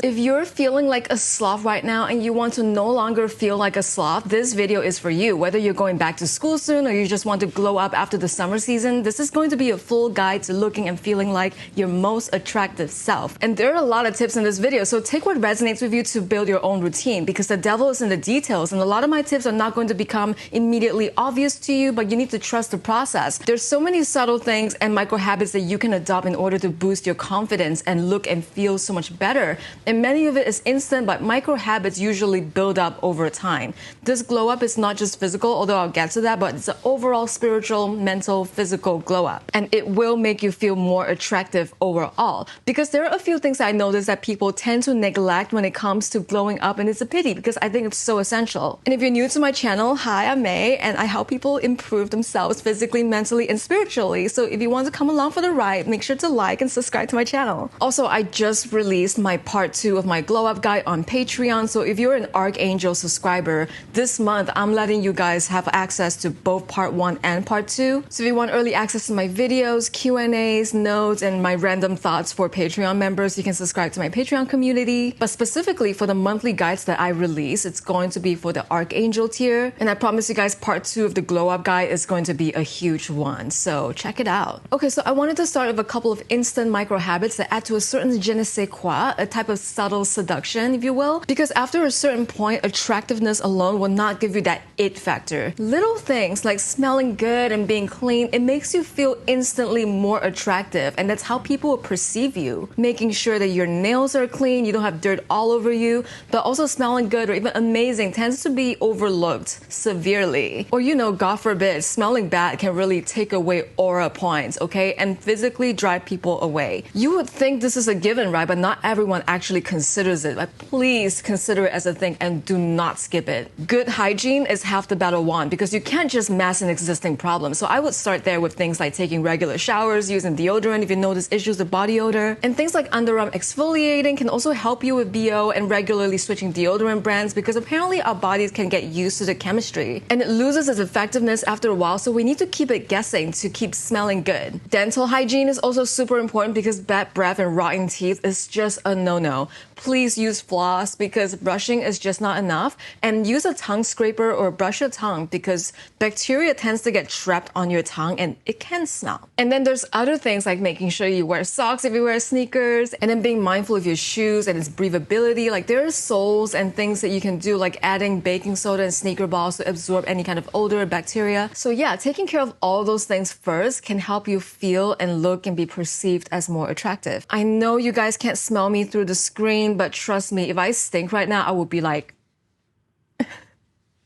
If you're feeling like a sloth right now and you want to no longer feel like a sloth, this video is for you. Whether you're going back to school soon or you just want to glow up after the summer season, this is going to be a full guide to looking and feeling like your most attractive self. And there are a lot of tips in this video, so take what resonates with you to build your own routine, because the devil is in the details, and a lot of my tips are not going to become immediately obvious to you, but you need to trust the process. There's so many subtle things and micro habits that you can adopt in order to boost your confidence and look and feel so much better. And many of it is instant, but micro habits usually build up over time. This glow up is not just physical, although I'll get to that, but it's an overall spiritual, mental, physical glow up. And it will make you feel more attractive overall. Because there are a few things I noticed that people tend to neglect when it comes to glowing up, and it's a pity because I think it's so essential. And if you're new to my channel, hi, I'm May, and I help people improve themselves physically, mentally, and spiritually. So if you want to come along for the ride, make sure to like and subscribe to my channel. Also, I just released my part 2 of my glow up guide on Patreon. So if you're an Archangel subscriber, this month I'm letting you guys have access to both part 1 and part 2. So if you want early access to my videos, Q&As, notes, and my random thoughts for Patreon members, you can subscribe to my Patreon community. But specifically for the monthly guides that I release, it's going to be for the Archangel tier. And I promise you guys part 2 of the glow up guide is going to be a huge one. So check it out. Okay, so I wanted to start with a couple of instant micro habits that add to a certain je ne sais quoi, a type of subtle seduction, if you will, because after a certain point, attractiveness alone will not give you that it factor. Little things like smelling good and being clean, it makes you feel instantly more attractive, and that's how people will perceive you. Making sure that your nails are clean, you don't have dirt all over you, but also smelling good or even amazing tends to be overlooked severely. Or, you know, God forbid, smelling bad can really take away aura points, okay, and physically drive people away. You would think this is a given, right? But not everyone actually considers it. Like, please consider it as a thing and do not skip it. Good hygiene is half the battle won, because you can't just mask an existing problem. So I would start there with things like taking regular showers, using deodorant if you notice issues with body odor, and things like underarm exfoliating can also help you with BO, and regularly switching deodorant brands, because apparently our bodies can get used to the chemistry and it loses its effectiveness after a while, so we need to keep it guessing to keep smelling good. Dental hygiene is also super important, because bad breath and rotting teeth is just a no-no. Please use floss, because brushing is just not enough, and use a tongue scraper or brush your tongue, because bacteria tends to get trapped on your tongue and it can smell. And then there's other things like making sure you wear socks if you wear sneakers, and then being mindful of your shoes and its breathability. Like, there are soles and things that you can do, like adding baking soda and sneaker balls to absorb any kind of odor or bacteria. So yeah, taking care of all those things first can help you feel and look and be perceived as more attractive. I know you guys can't smell me through the screen, but trust me, if I stink right now, I would be like...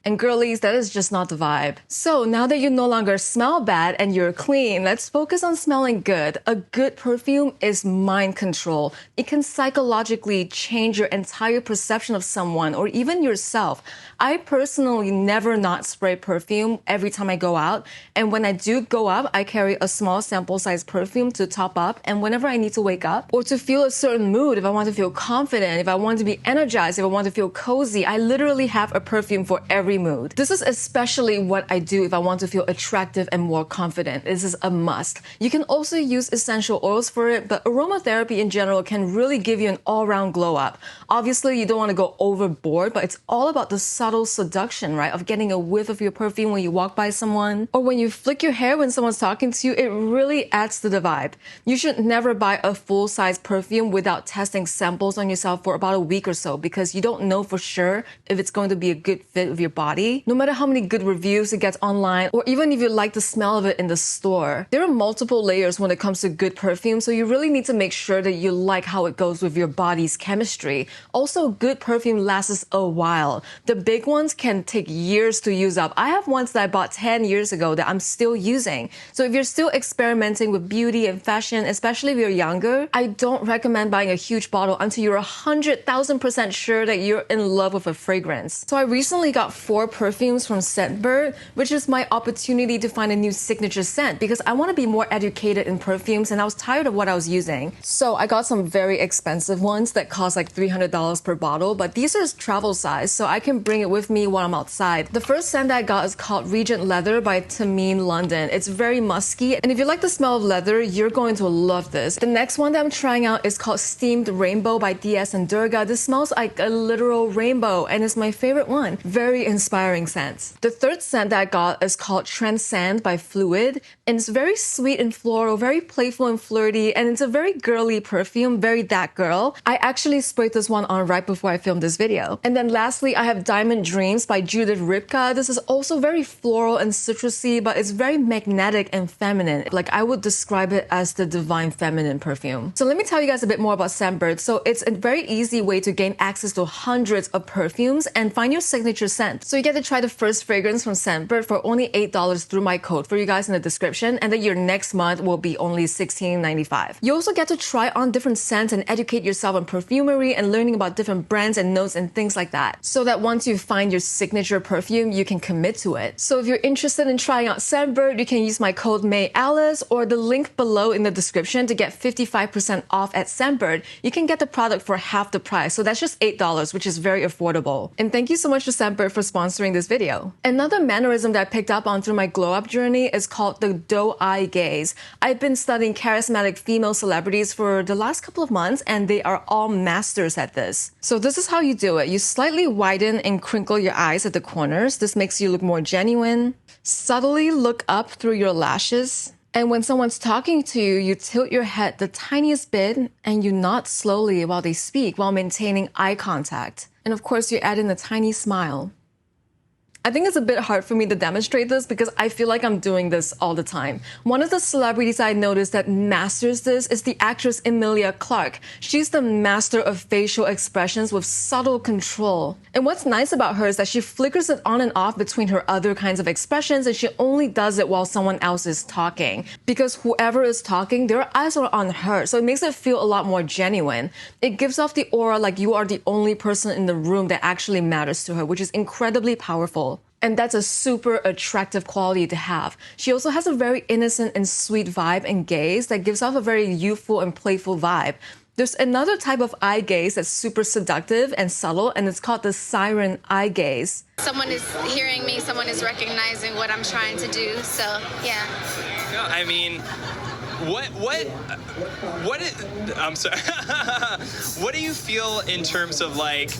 And girlies, that is just not the vibe. So now that you no longer smell bad and you're clean, let's focus on smelling good. A good perfume is mind control. It can psychologically change your entire perception of someone or even yourself. I personally never not spray perfume every time I go out. And when I do go up, I carry a small sample size perfume to top up. And whenever I need to wake up or to feel a certain mood, if I want to feel confident, if I want to be energized, if I want to feel cozy, I literally have a perfume for every mood. This is especially what I do if I want to feel attractive and more confident. This is a must. You can also use essential oils for it, but aromatherapy in general can really give you an all-round glow up. Obviously, you don't want to go overboard, but it's all about the subtle seduction, right? Of getting a whiff of your perfume when you walk by someone, or when you flick your hair when someone's talking to you. It really adds to the vibe. You should never buy a full-size perfume without testing samples on yourself for about a week or so, because you don't know for sure if it's going to be a good fit with your body, no matter how many good reviews it gets online, or even if you like the smell of it in the store. There are multiple layers when it comes to good perfume, so you really need to make sure that you like how it goes with your body's chemistry. Also, good perfume lasts a while. The big ones can take years to use up. I have ones that I bought 10 years ago that I'm still using. So if you're still experimenting with beauty and fashion, especially if you're younger, I don't recommend buying a huge bottle until you're 100,000% sure that you're in love with a fragrance. So I recently got 4 perfumes from Scentbird, which is my opportunity to find a new signature scent, because I want to be more educated in perfumes and I was tired of what I was using. So I got some very expensive ones that cost like $300 $300 per bottle, but these are travel size, so I can bring it with me while I'm outside. The first scent that I got is called Regent Leather by Tamim London. It's very musky, and if you like the smell of leather, you're going to love this. The next one that I'm trying out is called Steamed Rainbow by DS and Durga. This smells like a literal rainbow, and it's my favorite one. Very inspiring scent. The third scent that I got is called Transcend by Fluid, and it's very sweet and floral, very playful and flirty, and it's a very girly perfume, very that girl. I actually sprayed this one on right before I filmed this video. And then lastly, I have Diamond Dreams by Judith Ripka. This is also very floral and citrusy, but it's very magnetic and feminine. Like, I would describe it as the divine feminine perfume. So let me tell you guys a bit more about Scentbird. So it's a very easy way to gain access to hundreds of perfumes and find your signature scent. So you get to try the first fragrance from Scentbird for only $8 through my code for you guys in the description, and then your next month will be only $16.95. You also get to try on different scents and educate yourself on perfumery and learning about different brands and notes and things like that, so that once you find your signature perfume, you can commit to it. So if you're interested in trying out Scentbird, you can use my code MAYALICE or the link below in the description to get 55% off at Scentbird. You can get the product for half the price, so that's just $8, which is very affordable. And thank you so much to Scentbird for sponsoring this video. Another mannerism that I picked up on through my glow up journey is called the doe eye gaze. I've been studying charismatic female celebrities for the last couple of months, and they are all masters at this. So this is how you do it. You slightly widen and crinkle your eyes at the corners. This makes you look more genuine. Subtly look up through your lashes. And when someone's talking to you, you tilt your head the tiniest bit and you nod slowly while they speak while maintaining eye contact. And of course, you add in a tiny smile. I think it's a bit hard for me to demonstrate this because I feel like I'm doing this all the time. One of the celebrities I noticed that masters this is the actress Emilia Clarke. She's the master of facial expressions with subtle control. And what's nice about her is that she flickers it on and off between her other kinds of expressions, and she only does it while someone else is talking. Because whoever is talking, their eyes are on her, so it makes it feel a lot more genuine. It gives off the aura like you are the only person in the room that actually matters to her, which is incredibly powerful. And that's a super attractive quality to have. She also has a very innocent and sweet vibe and gaze that gives off a very youthful and playful vibe. There's another type of eye gaze that's super seductive and subtle, and it's called the siren eye gaze. Someone is hearing me, someone is recognizing what I'm trying to do, so yeah. No, I mean, I'm sorry. What do you feel in terms of like...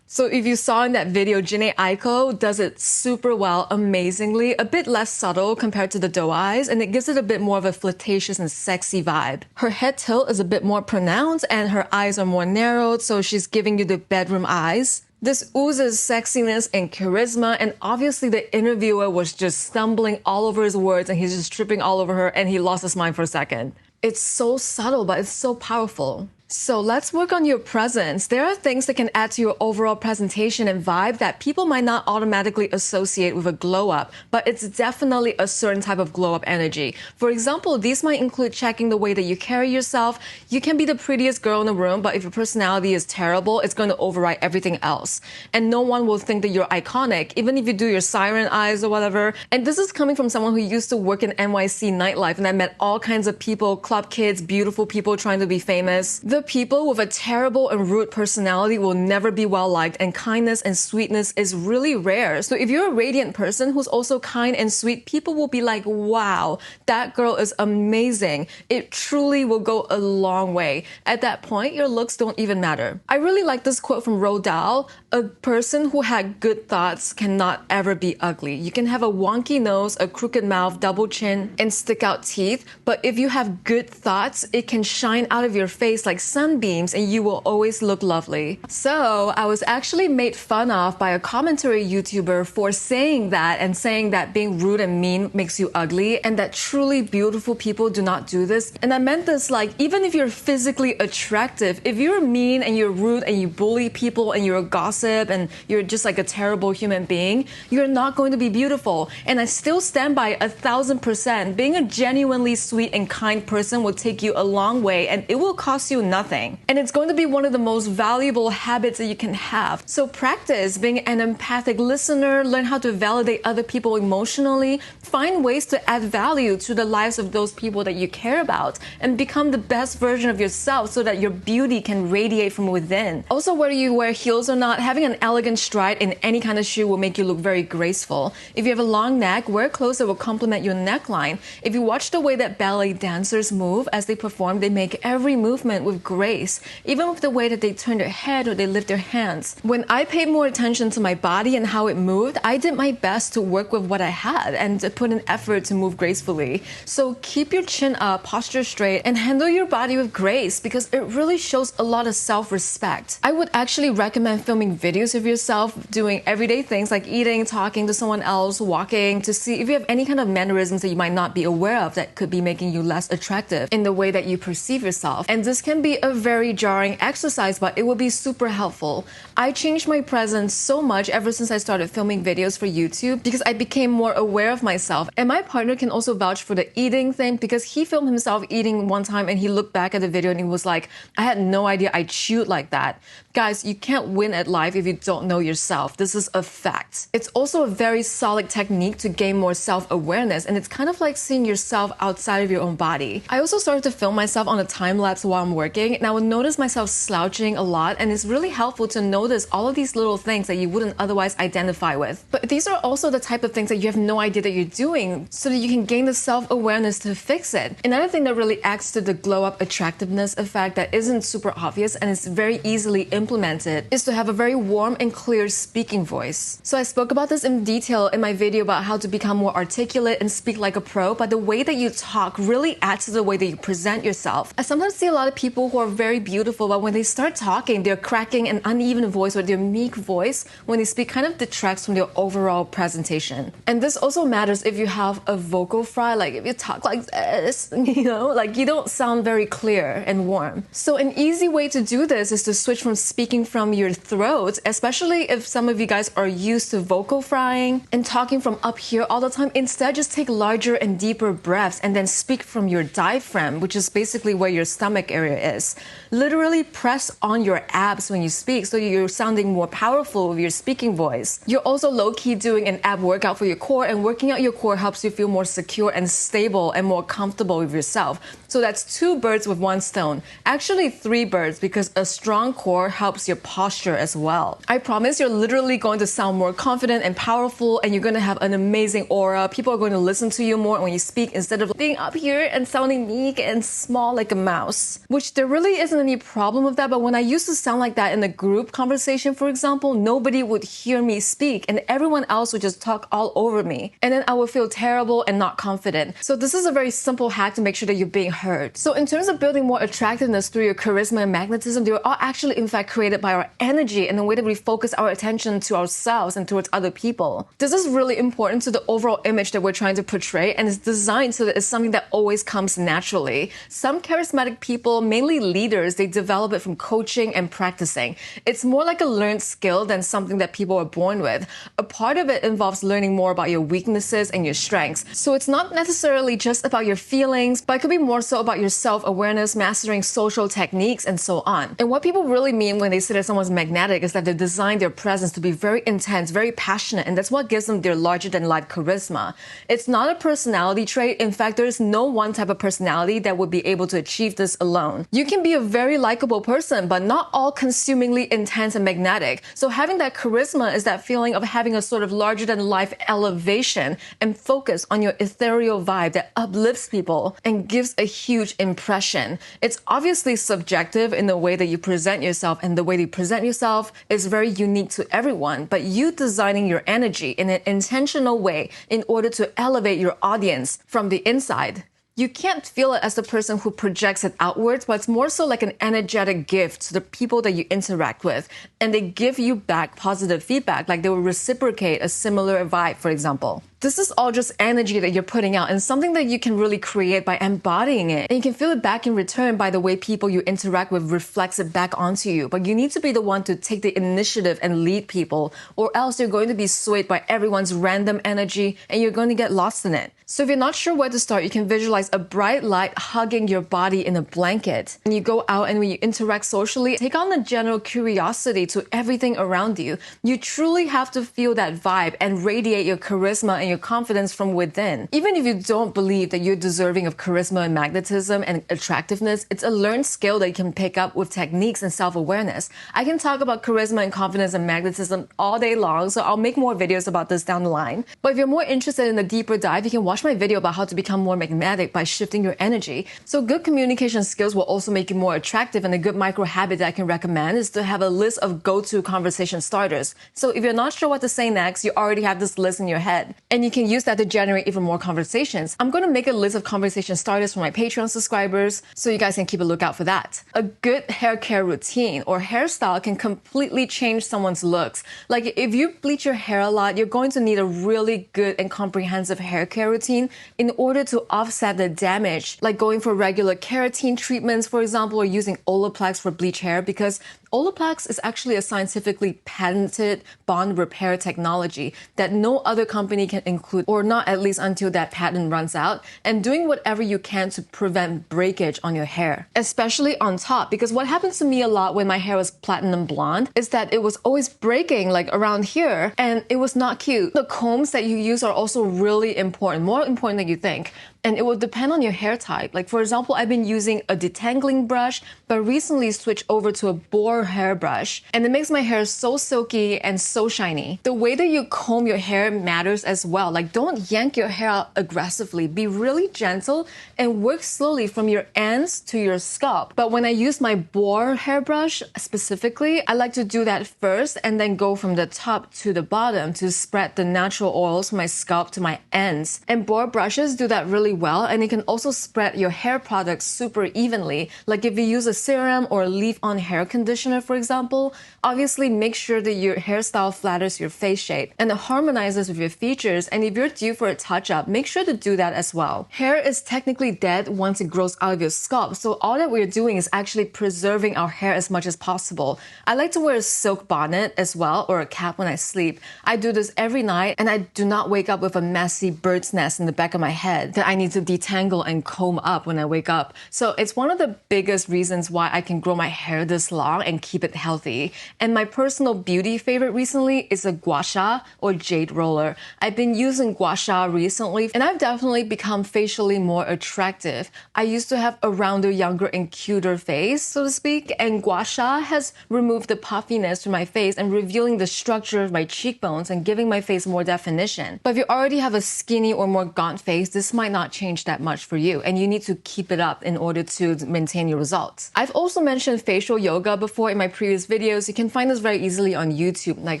So if you saw in that video, Jhené Aiko does it super well, amazingly, a bit less subtle compared to the doe eyes, and it gives it a bit more of a flirtatious and sexy vibe. Her head tilt is a bit more pronounced and her eyes are more narrowed, so she's giving you the bedroom eyes. This oozes sexiness and charisma, and obviously the interviewer was just stumbling all over his words and he's just tripping all over her and he lost his mind for a second. It's so subtle, but it's so powerful. So let's work on your presence. There are things that can add to your overall presentation and vibe that people might not automatically associate with a glow up, but it's definitely a certain type of glow up energy. For example, these might include checking the way that you carry yourself. You can be the prettiest girl in the room, but if your personality is terrible, it's going to override everything else. And no one will think that you're iconic, even if you do your siren eyes or whatever. And this is coming from someone who used to work in NYC nightlife, and I met all kinds of people, club kids, beautiful people trying to be famous. The people with a terrible and rude personality will never be well liked, and kindness and sweetness is really rare. So if you're a radiant person who's also kind and sweet, people will be like, wow, that girl is amazing. It truly will go a long way. At that point, your looks don't even matter. I really like this quote from Roald Dahl. A person who had good thoughts cannot ever be ugly. You can have a wonky nose, a crooked mouth, double chin, and stick out teeth, but if you have good thoughts, it can shine out of your face like sunbeams and you will always look lovely. So I was actually made fun of by a commentary YouTuber for saying that, and saying that being rude and mean makes you ugly, and that truly beautiful people do not do this. And I meant this like, even if you're physically attractive, if you're mean and you're rude and you bully people and you're a gossip and you're just like a terrible human being, you're not going to be beautiful. And I still stand by 1000%. Being a genuinely sweet and kind person will take you a long way, and it will cost you nothing. And it's going to be one of the most valuable habits that you can have. So practice being an empathic listener, learn how to validate other people emotionally, find ways to add value to the lives of those people that you care about, and become the best version of yourself so that your beauty can radiate from within. Also, whether you wear heels or not, having an elegant stride in any kind of shoe will make you look very graceful. If you have a long neck, wear clothes that will complement your neckline. If you watch the way that ballet dancers move as they perform, they make every movement with grace, even with the way that they turn their head or they lift their hands. When I paid more attention to my body and how it moved, I did my best to work with what I had and to put an effort to move gracefully. So keep your chin up, posture straight, and handle your body with grace because it really shows a lot of self-respect. I would actually recommend filming videos of yourself doing everyday things like eating, talking to someone else, walking, to see if you have any kind of mannerisms that you might not be aware of that could be making you less attractive in the way that you perceive yourself. And this can be a very jarring exercise, but it will be super helpful. I changed my presence so much ever since I started filming videos for YouTube because I became more aware of myself. And my partner can also vouch for the eating thing because he filmed himself eating one time and he looked back at the video and he was like, I had no idea I chewed like that. Guys, you can't win at life if you don't know yourself. This is a fact. It's also a very solid technique to gain more self-awareness, and it's kind of like seeing yourself outside of your own body. I also started to film myself on a time lapse while I'm working, and I would notice myself slouching a lot, and it's really helpful to notice all of these little things that you wouldn't otherwise identify with. But these are also the type of things that you have no idea that you're doing, so that you can gain the self-awareness to fix it. Another thing that really adds to the glow-up attractiveness effect that isn't super obvious and is very easily implemented is to have a very warm and clear speaking voice. So I spoke about this in detail in my video about how to become more articulate and speak like a pro, but the way that you talk really adds to the way that you present yourself. I sometimes see a lot of people who are very beautiful, but when they start talking, they're cracking an uneven voice or their meek voice when they speak kind of detracts from their overall presentation. And this also matters if you have a vocal fry, like if you talk like this, like you don't sound very clear and warm. So an easy way to do this is to switch from speaking from your throat, especially if some of you guys are used to vocal frying and talking from up here all the time. Instead, just take larger and deeper breaths and then speak from your diaphragm, which is basically where your stomach area is. Literally press on your abs when you speak so you're sounding more powerful with your speaking voice. You're also low-key doing an ab workout for your core, and working out your core helps you feel more secure and stable and more comfortable with yourself. So that's 2 birds with 1 stone. Actually 3 birds, because a strong core helps your posture as well. I promise you're literally going to sound more confident and powerful, and you're going to have an amazing aura. People are going to listen to you more when you speak instead of being up here and sounding meek and small like a mouse. Which there really isn't any problem with that, but when I used to sound like that in a group conversation, for example, nobody would hear me speak and everyone else would just talk all over me. And then I would feel terrible and not confident. So this is a very simple hack to make sure that you're being heard. So in terms of building more attractiveness through your charisma and magnetism, they were all actually in fact created by our energy and the way that we focus our attention to ourselves and towards other people. This is really important to the overall image that we're trying to portray, and it's designed so that it's something that always comes naturally. Some charismatic people, mainly leaders, they develop it from coaching and practicing. It's more like a learned skill than something that people are born with. A part of it involves learning more about your weaknesses and your strengths. So it's not necessarily just about your feelings, but it could be more so about your self-awareness, mastering social techniques, and so on. And what people really mean when they say that someone's magnetic is that they design their presence to be very intense, very passionate, and that's what gives them their larger-than-life charisma. It's not a personality trait. In fact, there is no one type of personality that would be able to achieve this alone. You can be a very likable person, but not all consumingly intense and magnetic. So having that charisma is that feeling of having a sort of larger-than-life elevation and focus on your ethereal vibe that uplifts people and gives a huge impression. It's obviously subjective in the way that you present yourself, and the way that you present yourself is very unique to everyone, but you designing your energy in an intentional way in order to elevate your audience from the inside. You can't feel it as the person who projects it outwards, but it's more so like an energetic gift to the people that you interact with. And they give you back positive feedback, like they will reciprocate a similar vibe, for example. This is all just energy that you're putting out and something that you can really create by embodying it. And you can feel it back in return by the way people you interact with reflects it back onto you. But you need to be the one to take the initiative and lead people, or else you're going to be swayed by everyone's random energy and you're going to get lost in it. So if you're not sure where to start, you can visualize a bright light hugging your body in a blanket. When you go out and when you interact socially, take on a general curiosity to everything around you. You truly have to feel that vibe and radiate your charisma and your confidence from within. Even if you don't believe that you're deserving of charisma and magnetism and attractiveness, it's a learned skill that you can pick up with techniques and self-awareness. I can talk about charisma and confidence and magnetism all day long, so I'll make more videos about this down the line. But if you're more interested in a deeper dive, you can watch my video about how to become more magnetic by shifting your energy. So good communication skills will also make you more attractive, and a good micro habit that I can recommend is to have a list of go-to conversation starters. So if you're not sure what to say next, you already have this list in your head, and you can use that to generate even more conversations. I'm going to make a list of conversation starters for my Patreon subscribers, so you guys can keep a lookout for that. A good hair care routine or hairstyle can completely change someone's looks. Like if you bleach your hair a lot, you're going to need a really good and comprehensive hair care routine in order to offset the damage, like going for regular keratin treatments, for example, or using Olaplex for bleach hair, because Olaplex is actually a scientifically patented bond repair technology that no other company can include, or not at least until that patent runs out, and doing whatever you can to prevent breakage on your hair, especially on top, because what happens to me a lot when my hair was platinum blonde is that it was always breaking like around here, and it was not cute. The combs that you use are also really important, more important than you think. And it will depend on your hair type. Like for example, I've been using a detangling brush, but recently switched over to a boar hair brush. And it makes my hair so silky and so shiny. The way that you comb your hair matters as well. Like don't yank your hair out aggressively. Be really gentle and work slowly from your ends to your scalp. But when I use my boar hairbrush specifically, I like to do that first and then go from the top to the bottom to spread the natural oils from my scalp to my ends. And boar brushes do that really well, and it can also spread your hair products super evenly. Like if you use a serum or a leave-on hair conditioner, for example, obviously make sure that your hairstyle flatters your face shape and it harmonizes with your features. And if you're due for a touch-up, make sure to do that as well. Hair is technically dead once it grows out of your scalp, so all that we're doing is actually preserving our hair as much as possible. I like to wear a silk bonnet as well, or a cap when I sleep. I do this every night, and I do not wake up with a messy bird's nest in the back of my head that I need to detangle and comb up when I wake up. So it's one of the biggest reasons why I can grow my hair this long and keep it healthy. And my personal beauty favorite recently is a gua sha or jade roller. I've been using gua sha recently, and I've definitely become facially more attractive. I used to have a rounder, younger, and cuter face, so to speak, and gua sha has removed the puffiness from my face and revealing the structure of my cheekbones and giving my face more definition. But if you already have a skinny or more gaunt face, this might not change that much for you, and you need to keep it up in order to maintain your results. I've also mentioned facial yoga before in my previous videos. You can find this very easily on YouTube, like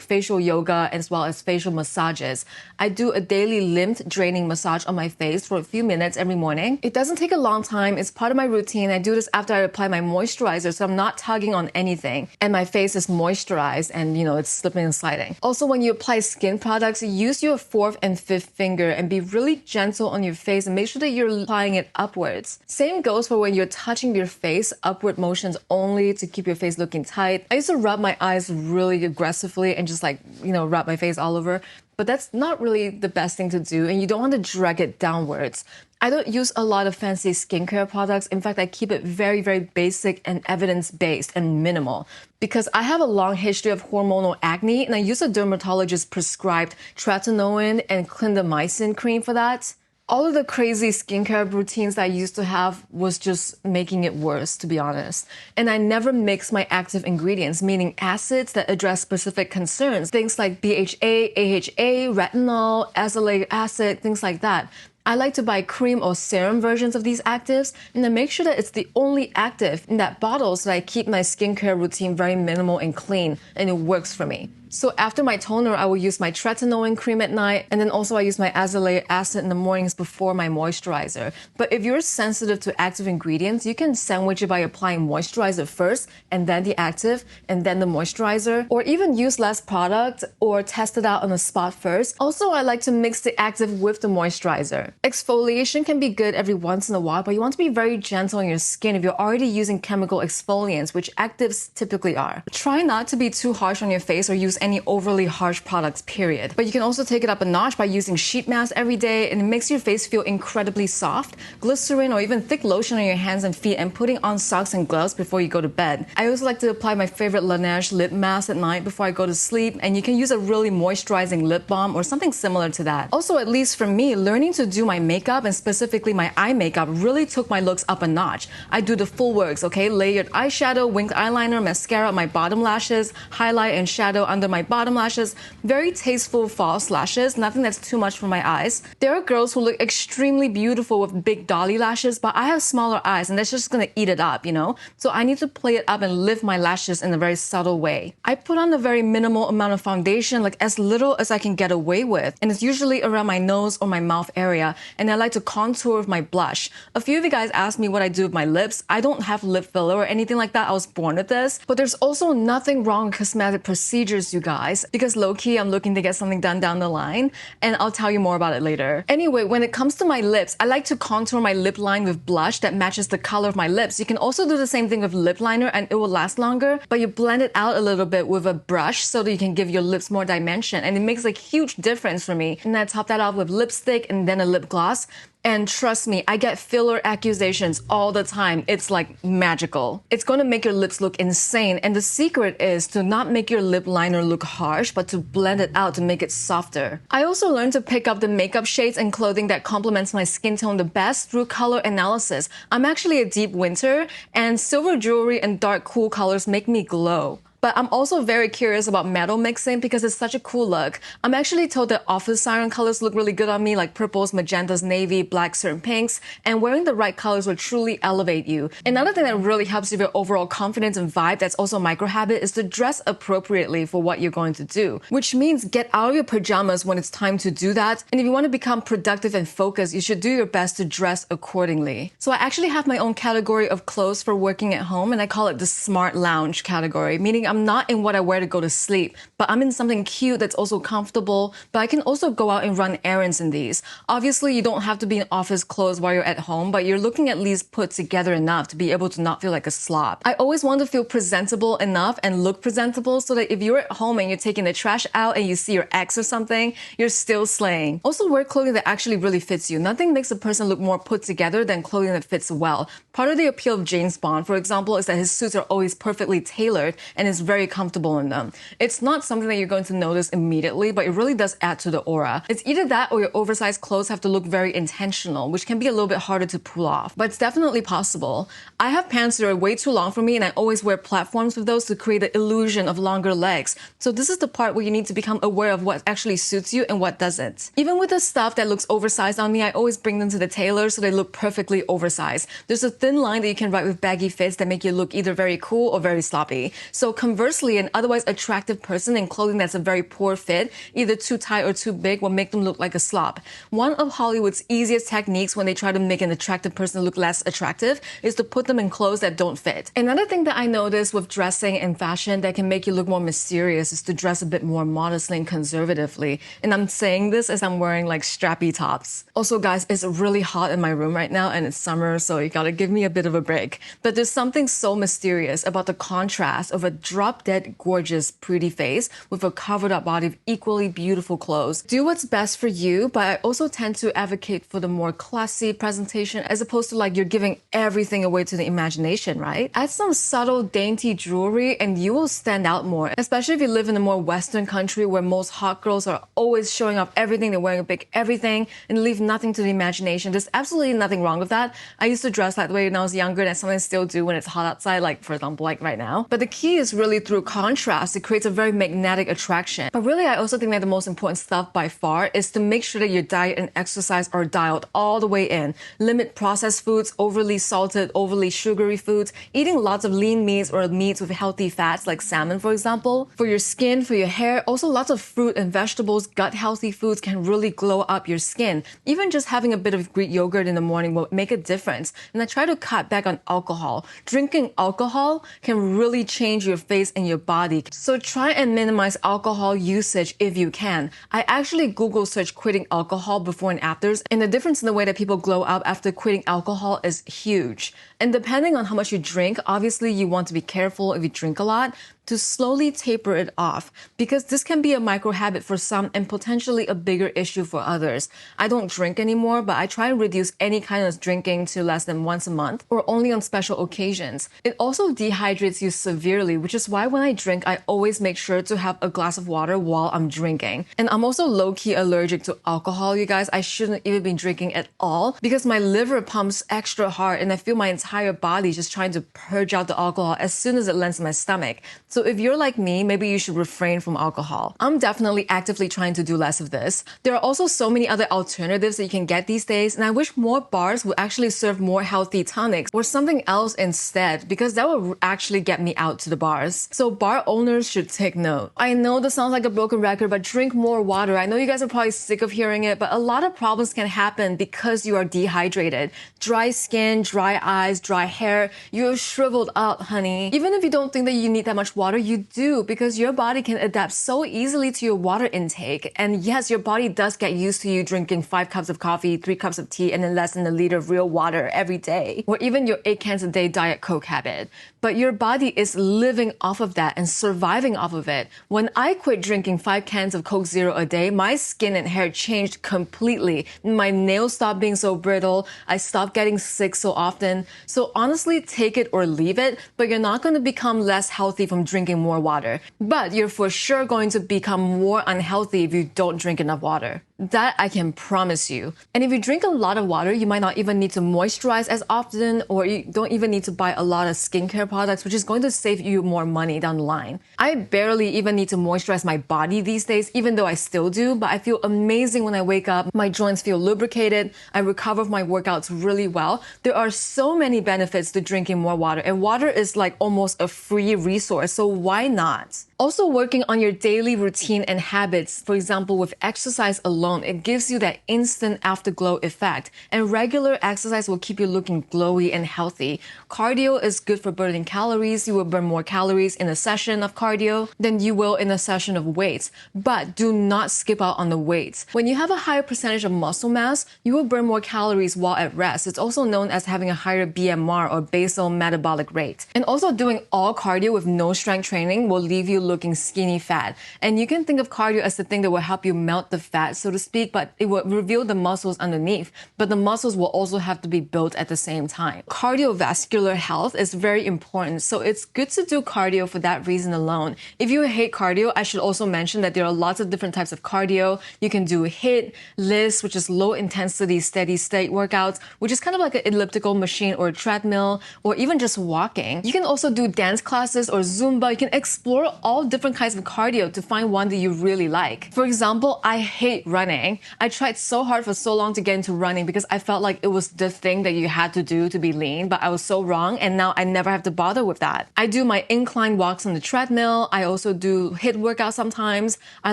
facial yoga as well as facial massages. I do a daily lymph draining massage on my face for a few minutes every morning. It doesn't take a long time. It's part of my routine. I do this after I apply my moisturizer, so I'm not tugging on anything, and my face is moisturized and it's slipping and sliding. Also, when you apply skin products, use your fourth and fifth finger and be really gentle on your face and make sure that you're applying it upwards. Same goes for when you're touching your face, upward motions only to keep your face looking tight. I used to rub my eyes really aggressively and just rub my face all over, but that's not really the best thing to do, and you don't want to drag it downwards. I don't use a lot of fancy skincare products. In fact, I keep it very, very basic and evidence-based and minimal because I have a long history of hormonal acne, and I use a dermatologist prescribed tretinoin and clindamycin cream for that. All of the crazy skincare routines that I used to have was just making it worse, to be honest. And I never mix my active ingredients, meaning acids that address specific concerns, things like BHA, AHA, retinol, azelaic acid, things like that. I like to buy cream or serum versions of these actives and then make sure that it's the only active in that bottle so that I keep my skincare routine very minimal and clean, and it works for me. So after my toner, I will use my tretinoin cream at night, and then also I use my azelaic acid in the mornings before my moisturizer. But if you're sensitive to active ingredients, you can sandwich it by applying moisturizer first, and then the active, and then the moisturizer, or even use less product or test it out on the spot first. Also, I like to mix the active with the moisturizer. Exfoliation can be good every once in a while, but you want to be very gentle on your skin if you're already using chemical exfoliants, which actives typically are. Try not to be too harsh on your face or use any overly harsh products, period. But you can also take it up a notch by using sheet masks every day, and it makes your face feel incredibly soft. Glycerin or even thick lotion on your hands and feet, and putting on socks and gloves before you go to bed. I also like to apply my favorite Laneige lip mask at night before I go to sleep, and you can use a really moisturizing lip balm or something similar to that. Also, at least for me, learning to do my makeup and specifically my eye makeup really took my looks up a notch. I do the full works, okay? Layered eyeshadow, winged eyeliner, mascara on my bottom lashes, highlight and shadow under my bottom lashes, very tasteful false lashes, nothing that's too much for my eyes. There are girls who look extremely beautiful with big dolly lashes, but I have smaller eyes and that's just gonna eat it up, you know? So I need to play it up and lift my lashes in a very subtle way. I put on a very minimal amount of foundation, like as little as I can get away with, and it's usually around my nose or my mouth area, and I like to contour with my blush. A few of you guys asked me what I do with my lips. I don't have lip filler or anything like that. I was born with this, but there's also nothing wrong with cosmetic procedures, you guys, because low-key I'm looking to get something done down the line, and I'll tell you more about it later. Anyway, when it comes to my lips, I like to contour my lip line with blush that matches the color of my lips. You can also do the same thing with lip liner and it will last longer, but you blend it out a little bit with a brush so that you can give your lips more dimension, and it makes a huge difference for me. And I top that off with lipstick and then a lip gloss. And trust me, I get filler accusations all the time. It's like magical. It's going to make your lips look insane. And the secret is to not make your lip liner look harsh, but to blend it out to make it softer. I also learned to pick up the makeup shades and clothing that complements my skin tone the best through color analysis. I'm actually a deep winter, and silver jewelry and dark cool colors make me glow. But I'm also very curious about metal mixing because it's such a cool look. I'm actually told that office siren colors look really good on me, like purples, magentas, navy, black, certain pinks, and wearing the right colors will truly elevate you. Another thing that really helps with your overall confidence and vibe that's also a micro habit is to dress appropriately for what you're going to do, which means get out of your pajamas when it's time to do that. And if you want to become productive and focused, you should do your best to dress accordingly. So I actually have my own category of clothes for working at home, and I call it the smart lounge category, meaning I'm not in what I wear to go to sleep, but I'm in something cute that's also comfortable, but I can also go out and run errands in these. Obviously, you don't have to be in office clothes while you're at home, but you're looking at least put together enough to be able to not feel like a slob. I always want to feel presentable enough and look presentable so that if you're at home and you're taking the trash out and you see your ex or something, you're still slaying. Also, wear clothing that actually really fits you. Nothing makes a person look more put together than clothing that fits well. Part of the appeal of James Bond, for example, is that his suits are always perfectly tailored and is very comfortable in them. It's not something that you're going to notice immediately, but it really does add to the aura. It's either that or your oversized clothes have to look very intentional, which can be a little bit harder to pull off, but it's definitely possible. I have pants that are way too long for me, and I always wear platforms with those to create the illusion of longer legs. So this is the part where you need to become aware of what actually suits you and what doesn't. Even with the stuff that looks oversized on me, I always bring them to the tailor so they look perfectly oversized. There's a thin line that you can write with baggy fits that make you look either very cool or very sloppy. So conversely, an otherwise attractive person in clothing that's a very poor fit, either too tight or too big, will make them look like a slob. One of Hollywood's easiest techniques when they try to make an attractive person look less attractive is to put them in clothes that don't fit. Another thing that I notice with dressing and fashion that can make you look more mysterious is to dress a bit more modestly and conservatively. And I'm saying this as I'm wearing like strappy tops. Also, guys, it's really hot in my room right now and it's summer, so you gotta give me a bit of a break. But there's something so mysterious about the contrast of a drop-dead gorgeous, pretty face with a covered up body of equally beautiful clothes. Do what's best for you, but I also tend to advocate for the more classy presentation as opposed to like you're giving everything away to the imagination, right? Add some subtle, dainty jewelry and you will stand out more, especially if you live in a more Western country where most hot girls are always showing off everything, they're wearing a big everything and leave nothing to the imagination. There's absolutely nothing wrong with that. I used to dress that way when I was younger and I sometimes still do when it's hot outside, like for example, like right now. But the key is really really through contrast, it creates a very magnetic attraction. But really, I also think that the most important stuff by far is to make sure that your diet and exercise are dialed all the way in. Limit processed foods, overly salted, overly sugary foods, eating lots of lean meats or meats with healthy fats like salmon, for example. For your skin, for your hair, also lots of fruit and vegetables, gut-healthy foods can really glow up your skin. Even just having a bit of Greek yogurt in the morning will make a difference. And I try to cut back on alcohol. Drinking alcohol can really change your face and your body. So try and minimize alcohol usage if you can. I actually Google search quitting alcohol before and afters, and the difference in the way that people glow up after quitting alcohol is huge. And depending on how much you drink, obviously you want to be careful if you drink a lot, to slowly taper it off, because this can be a micro habit for some and potentially a bigger issue for others. I don't drink anymore, but I try and reduce any kind of drinking to less than once a month or only on special occasions. It also dehydrates you severely, which is why when I drink, I always make sure to have a glass of water while I'm drinking. And I'm also low-key allergic to alcohol, you guys. I shouldn't even be drinking at all because my liver pumps extra hard and I feel my entire body just trying to purge out the alcohol as soon as it lands in my stomach. So if you're like me, maybe you should refrain from alcohol. I'm definitely actively trying to do less of this. There are also so many other alternatives that you can get these days, and I wish more bars would actually serve more healthy tonics or something else instead, because that would actually get me out to the bars. So bar owners should take note. I know this sounds like a broken record, but drink more water. I know you guys are probably sick of hearing it, but a lot of problems can happen because you are dehydrated. Dry skin, dry eyes, dry hair, you're shriveled up, honey. Even if you don't think that you need that much water, you do, because your body can adapt so easily to your water intake. And yes, your body does get used to you drinking 5 cups of coffee, 3 cups of tea, and then less than a liter of real water every day, or even your 8 cans a day Diet Coke habit. But your body is living off of that and surviving off of it. When I quit drinking 5 cans of Coke Zero a day, my skin and hair changed completely. My nails stopped being so brittle. I stopped getting sick so often. So honestly, take it or leave it, but you're not going to become less healthy from drinking more water. But you're for sure going to become more unhealthy if you don't drink enough water. That I can promise you. And if you drink a lot of water, you might not even need to moisturize as often, or you don't even need to buy a lot of skincare products, which is going to save you more money down the line. I barely even need to moisturize my body these days, even though I still do, but I feel amazing when I wake up. My joints feel lubricated. I recover from my workouts really well. There are so many benefits to drinking more water, and water is like almost a free resource, so why not? Also, working on your daily routine and habits, for example, with exercise alone, it gives you that instant afterglow effect. And regular exercise will keep you looking glowy and healthy. Cardio is good for burning calories. You will burn more calories in a session of cardio than you will in a session of weights. But do not skip out on the weights. When you have a higher percentage of muscle mass, you will burn more calories while at rest. It's also known as having a higher BMR, or basal metabolic rate. And also doing all cardio with no strength training will leave you looking skinny fat. And you can think of cardio as the thing that will help you melt the fat, so to speak, but it will reveal the muscles underneath. But the muscles will also have to be built at the same time. Cardiovascular health is very important, so it's good to do cardio for that reason alone. If you hate cardio, I should also mention that there are lots of different types of cardio. You can do HIIT, LISS, which is low intensity steady state workouts, which is kind of like an elliptical machine or a treadmill, or even just walking. You can also do dance classes or Zumba. You can explore all different kinds of cardio to find one that you really like. For example, I hate running. I tried so hard for so long to get into running because I felt like it was the thing that you had to do to be lean, but I was so wrong, and now I never have to bother with that. I do my incline walks on the treadmill. I also do HIIT workouts sometimes. I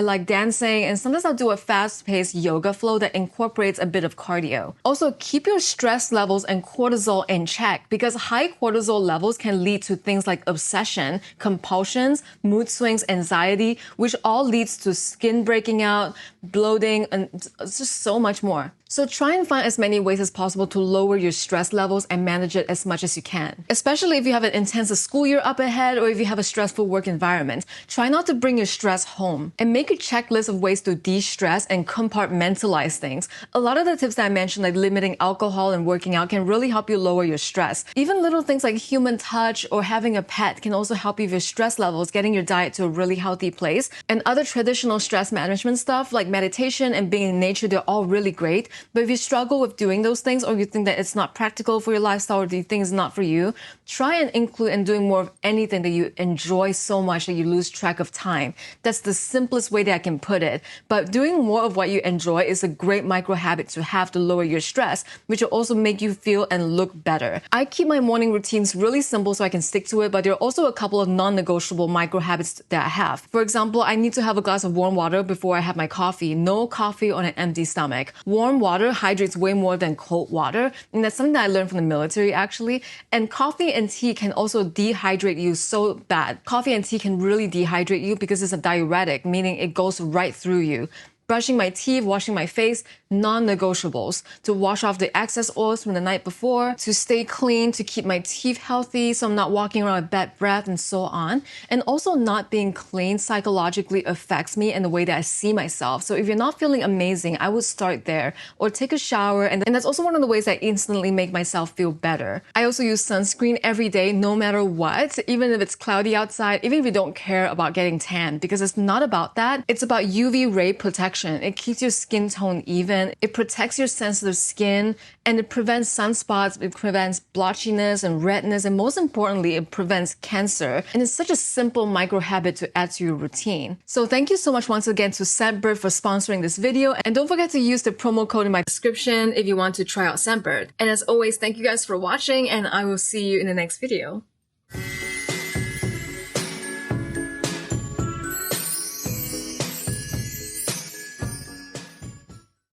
like dancing, and sometimes I'll do a fast-paced yoga flow that incorporates a bit of cardio. Also, keep your stress levels and cortisol in check, because high cortisol levels can lead to things like obsession, compulsions, mood swings, anxiety, which all leads to skin breaking out, bloating, and just so much more. So try and find as many ways as possible to lower your stress levels and manage it as much as you can. Especially if you have an intensive school year up ahead, or if you have a stressful work environment. Try not to bring your stress home, and make a checklist of ways to de-stress and compartmentalize things. A lot of the tips that I mentioned, like limiting alcohol and working out, can really help you lower your stress. Even little things like human touch or having a pet can also help you with your stress levels, getting your diet to a really healthy place. And other traditional stress management stuff like meditation and being in nature, they're all really great. But if you struggle with doing those things, or you think that it's not practical for your lifestyle, or you think it's not for you, try and include and doing more of anything that you enjoy so much that you lose track of time. That's the simplest way that I can put it. But doing more of what you enjoy is a great micro habit to have to lower your stress, which will also make you feel and look better. I keep my morning routines really simple so I can stick to it, but there are also a couple of non-negotiable micro habits that I have. For example, I need to have a glass of warm water before I have my coffee. No coffee on an empty stomach. Warm water hydrates way more than cold water, and that's something that I learned from the military actually. And coffee and tea can also dehydrate you so bad. Coffee and tea can really dehydrate you because it's a diuretic, meaning it goes right through you. Brushing my teeth, washing my face, non-negotiables. To wash off the excess oils from the night before, to stay clean, to keep my teeth healthy so I'm not walking around with bad breath and so on. And also not being clean psychologically affects me in the way that I see myself. So if you're not feeling amazing, I would start there. Or take a shower, and that's also one of the ways I instantly make myself feel better. I also use sunscreen every day, no matter what, even if it's cloudy outside, even if you don't care about getting tan, because it's not about that. It's about UV ray protection. It keeps your skin tone even. It protects your sensitive skin, and it prevents sunspots. It prevents blotchiness and redness, and most importantly, it prevents cancer. And it's such a simple micro habit to add to your routine. So thank you so much once again to Scentbird for sponsoring this video, and don't forget to use the promo code in my description if you want to try out Scentbird. And as always, thank you guys for watching, and I will see you in the next video.